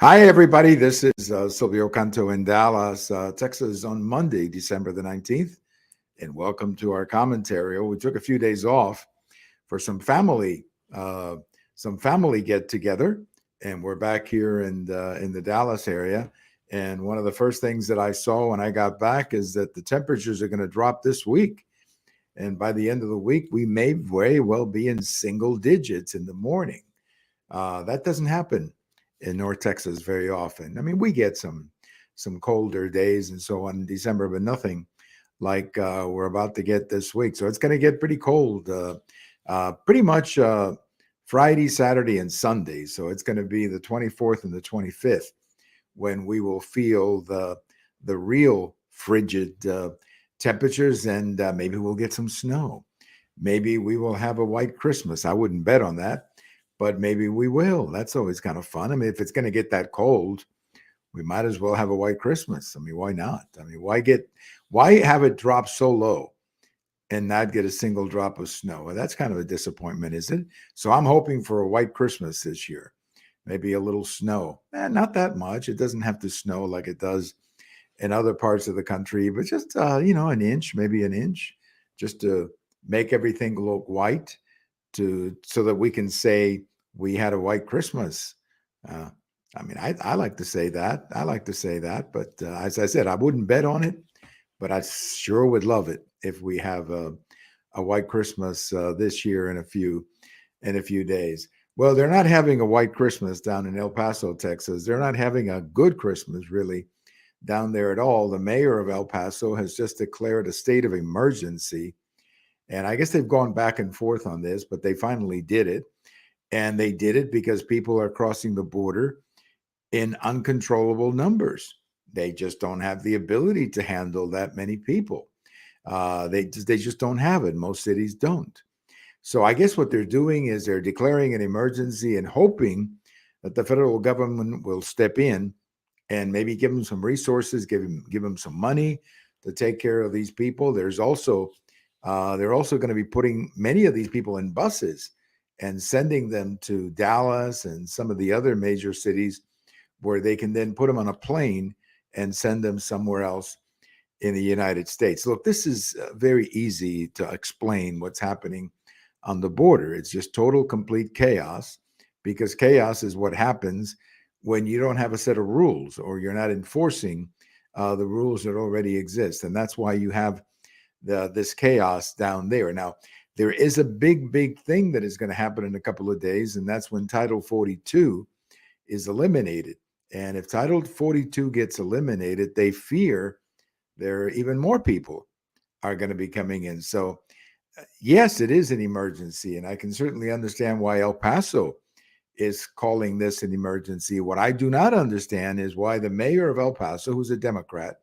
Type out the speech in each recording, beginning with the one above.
Hi, everybody. This is Silvio Canto in Dallas, Texas on Monday, December the 19th. And welcome to our commentary. We took a few days off for uh, some family get together. And we're back here in the Dallas area. And one of the first things that I saw when I got back is that the temperatures are going to drop this week. And by the end of the week, we may very well be in single digits in the morning. That doesn't happen in North Texas very often. I mean, we get some colder days and so on in December, but nothing like we're about to get this week. So it's going to get pretty cold, pretty much Friday, Saturday, and Sunday. So it's going to be the 24th and the 25th when we will feel the real frigid temperatures, and maybe we'll get some snow. Maybe we will have a white Christmas. I wouldn't bet on that, but maybe we will. That's always kind of fun. I mean, if it's going to get that cold, we might as well have a white Christmas. I mean, why not? I mean, why have it drop so low and not get a single drop of snow? Well, that's kind of a disappointment, isn't it? So I'm hoping for a white Christmas this year. Maybe a little snow. Not that much. It doesn't have to snow like it does in other parts of the country, but just an inch, maybe an inch, just to make everything look white, to so that we can say we had a white Christmas. Uh, I mean, I like to say that. I like to say that, but as I said, I wouldn't bet on it, but I sure would love it if we have a white Christmas this year in a few days. Well, they're not having a white Christmas down in El Paso, Texas. They're not having a good Christmas, really, down there at all. The mayor of El Paso has just declared a state of emergency. And I guess they've gone back and forth on this, but they finally did it. And they did it because people are crossing the border in uncontrollable numbers. They just don't have the ability to handle that many people. They just don't have it. Most cities don't. So I guess what they're doing is they're declaring an emergency and hoping that the federal government will step in and maybe give them some resources, give them some money to take care of these people. They're also going to be putting many of these people in buses and sending them to Dallas and some of the other major cities where they can then put them on a plane and send them somewhere else in the United States. Look, this is very easy to explain what's happening on the border. It's just total, complete chaos, because chaos is what happens when you don't have a set of rules or you're not enforcing the rules that already exist. And that's why you have this chaos down there. Now, there is a big, big thing that is going to happen in a couple of days, and that's when Title 42 is eliminated. And if Title 42 gets eliminated, they fear there are even more people are going to be coming in. So, yes, it is an emergency, and I can certainly understand why El Paso is calling this an emergency. What I do not understand is why the mayor of El Paso, who's a Democrat,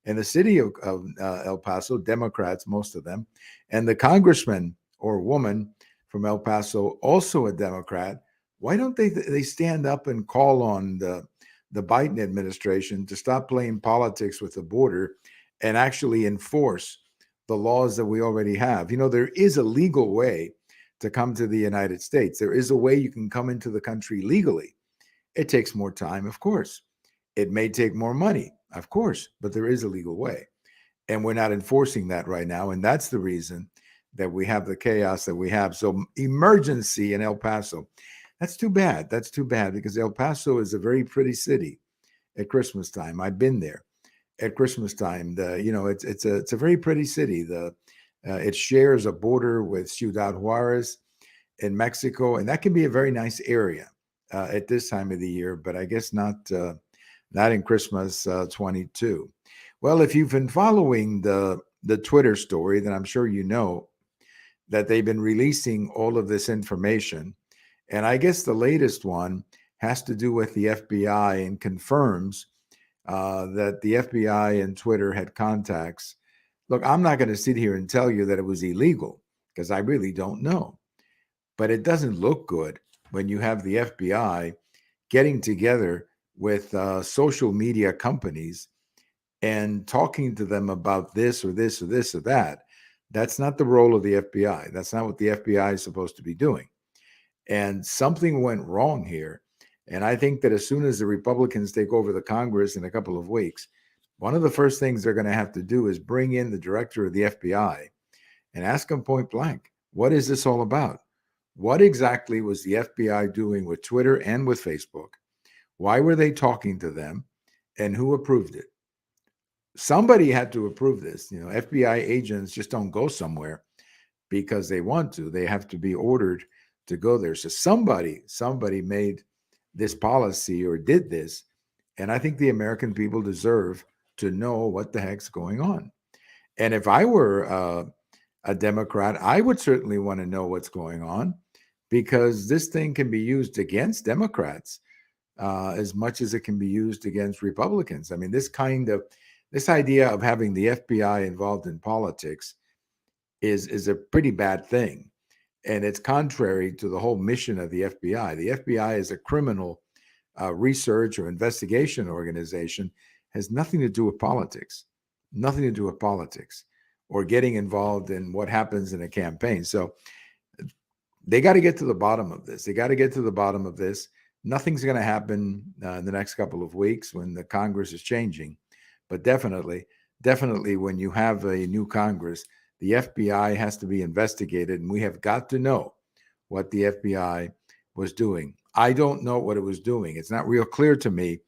and the city of El Paso, Democrats, most of them, and the congressman or woman from El Paso, also a Democrat, why don't they stand up and call on the Biden administration to stop playing politics with the border and actually enforce the laws that we already have? You know, there is a legal way to come to the United States. There is a way you can come into the country legally. It takes more time, of course. It may take more money, of course, but there is a legal way. And we're not enforcing that right now. And that's the reason that we have the chaos that we have. So, emergency in El Paso. That's too bad. That's too bad, because El Paso is a very pretty city at Christmas time. I've been there at Christmas time. It's a very pretty city. It shares a border with Ciudad Juarez in Mexico, and that can be a very nice area at this time of the year. But I guess not in Christmas 22. Well, if you've been following the Twitter story, then I'm sure you know that they've been releasing all of this information. And I guess the latest one has to do with the FBI and confirms that the FBI and Twitter had contacts. Look, I'm not going to sit here and tell you that it was illegal, because I really don't know. But it doesn't look good when you have the FBI getting together with social media companies and talking to them about this or this or this or that. That's not the role of the FBI. That's not what the FBI is supposed to be doing. And something went wrong here. And I think that as soon as the Republicans take over the Congress in a couple of weeks, one of the first things they're going to have to do is bring in the director of the FBI and ask him point blank, what is this all about? What exactly was the FBI doing with Twitter and with Facebook? Why were they talking to them? And who approved it? Somebody had to approve this. FBI agents just don't go somewhere because they want to. They have to be ordered to go there. So somebody made this policy or did this. And I think the American people deserve to know what the heck's going on. And if I were a Democrat, I would certainly want to know what's going on, because this thing can be used against Democrats as much as it can be used against Republicans. I mean, this idea of having the FBI involved in politics is a pretty bad thing. And it's contrary to the whole mission of the FBI. The FBI is a criminal research or investigation organization, has nothing to do with politics, nothing to do with politics or getting involved in what happens in a campaign. So they got to get to the bottom of this. They got to get to the bottom of this. Nothing's going to happen in the next couple of weeks when the Congress is changing. But definitely when you have a new Congress, the FBI has to be investigated, and we have got to know what the FBI was doing. I don't know what it was doing. It's not real clear to me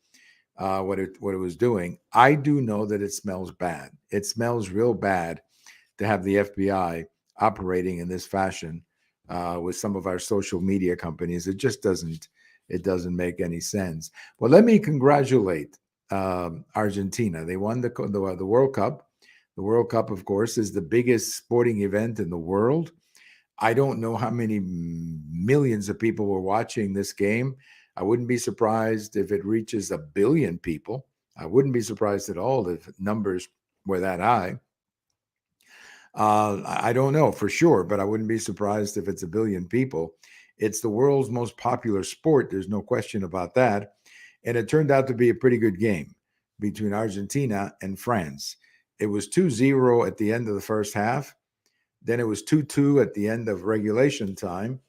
what it was doing. I do know that it smells bad. It smells real bad to have the FBI operating in this fashion with some of our social media companies. It just doesn't make any sense. Well, let me congratulate Argentina. They won the World Cup. The World Cup, of course, is the biggest sporting event in the world. I don't know how many millions of people were watching this game. I wouldn't be surprised if it reaches 1 billion people. I wouldn't be surprised at all if numbers were that high. I don't know for sure, but I wouldn't be surprised if it's 1 billion people. It's the world's most popular sport. There's no question about that. And it turned out to be a pretty good game between Argentina and France. It was 2-0 at the end of the first half. Then it was 2-2 at the end of regulation time.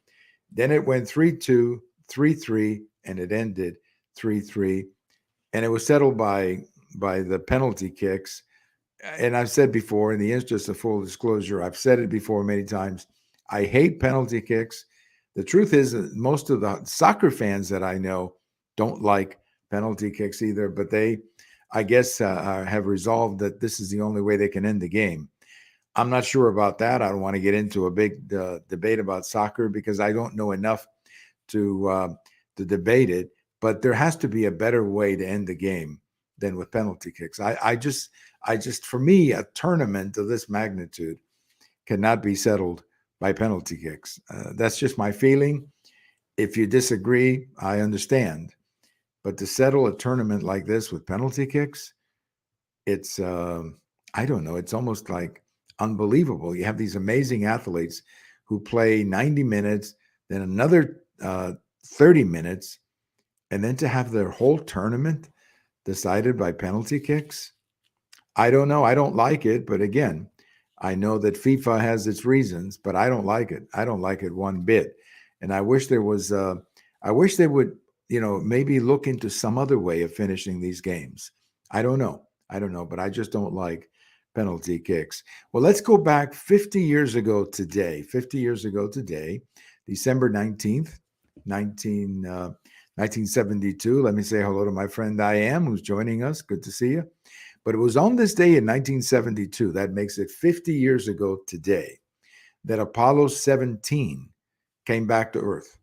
Then it went 3-2, 3-3, and it ended 3-3. And it was settled by the penalty kicks. And I've said before, in the interest of full disclosure, I've said it before many times, I hate penalty kicks. The truth is that most of the soccer fans that I know don't like penalty kicks either, but they, I guess, have resolved that this is the only way they can end the game. I'm not sure about that. I don't want to get into a big debate about soccer because I don't know enough to debate it, but there has to be a better way to end the game than with penalty kicks. I just, for me, a tournament of this magnitude cannot be settled by penalty kicks. That's just my feeling. If you disagree, I understand. But to settle a tournament like this with penalty kicks, it's, I don't know, it's almost like unbelievable. You have these amazing athletes who play 90 minutes, then another 30 minutes, and then to have their whole tournament decided by penalty kicks. I don't know. I don't like it. But again, I know that FIFA has its reasons, but I don't like it. I don't like it one bit. And I wish there was, I wish they would, maybe look into some other way of finishing these games. I don't know, but I just don't like penalty kicks. Well, let's go back 50 years ago today, December 19th, 1972. Let me say hello to my friend Diane, who's joining us. Good to see you. But it was on this day in 1972, that makes it 50 years ago today, that Apollo 17 came back to Earth.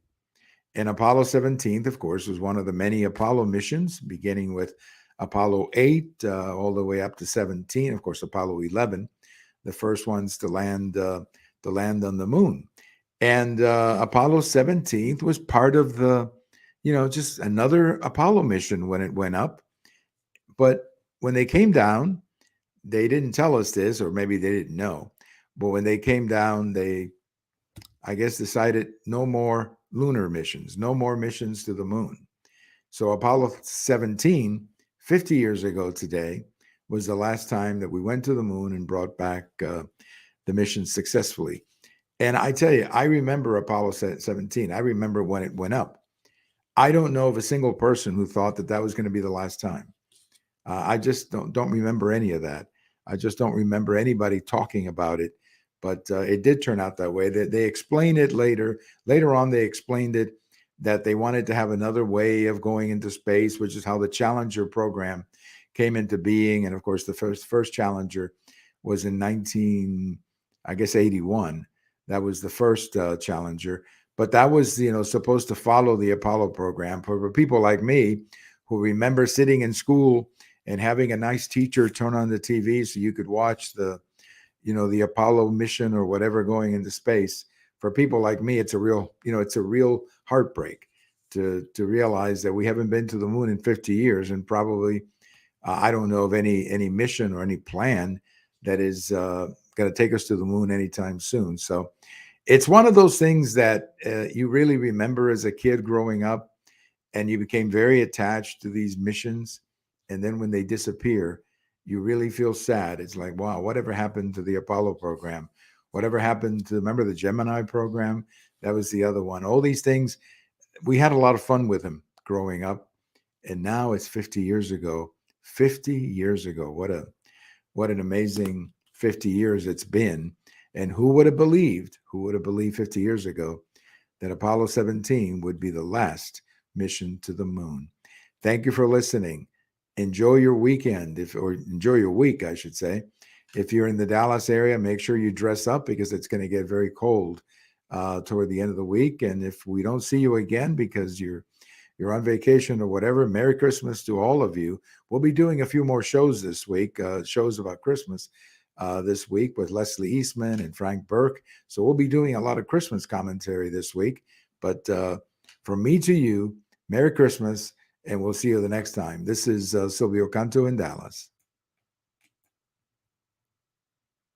And Apollo 17, of course, was one of the many Apollo missions, beginning with Apollo 8 all the way up to 17. Of course, Apollo 11, the first ones to land on the moon. And Apollo 17 was part of the, just another Apollo mission when it went up. But when they came down, they didn't tell us this, or maybe they didn't know. But when they came down, they, I guess, decided no more lunar missions, no more missions to the moon. So Apollo 17, 50 years ago today, was the last time that we went to the moon and brought back the mission successfully. And I tell you, I remember Apollo 17. I remember when it went up. I don't know of a single person who thought that that was going to be the last time. I just don't remember any of that. I just don't remember anybody talking about it. But it did turn out that way. They explained it later. Later on, they explained it that they wanted to have another way of going into space, which is how the Challenger program came into being. And of course, the first Challenger was in 19, I guess 81. That was the first Challenger. But that was, supposed to follow the Apollo program. For people like me who remember sitting in school and having a nice teacher turn on the TV so you could watch the Apollo mission or whatever going into space. For people like me, it's a real heartbreak to realize that we haven't been to the moon in 50 years, and probably I don't know of any mission or any plan that is going to take us to the moon anytime soon. So it's one of those things that you really remember as a kid growing up, and you became very attached to these missions. And then when they disappear, you really feel sad. It's like, wow, whatever happened to the Apollo program? Whatever happened to, remember the Gemini program? That was the other one. All these things, we had a lot of fun with them growing up. And now it's 50 years ago. 50 years ago. What an amazing 50 years it's been. And who would have believed, 50 years ago that Apollo 17 would be the last mission to the moon? Thank you for listening. Enjoy your weekend, or enjoy your week, I should say. If you're in the Dallas area, make sure you dress up because it's going to get very cold toward the end of the week. And if we don't see you again because you're on vacation or whatever, Merry Christmas to all of you. We'll be doing a few more shows this week, shows about Christmas this week with Leslie Eastman and Frank Burke. So we'll be doing a lot of Christmas commentary this week. But from me to you, Merry Christmas, and we'll see you the next time. This is Silvio Canto in Dallas.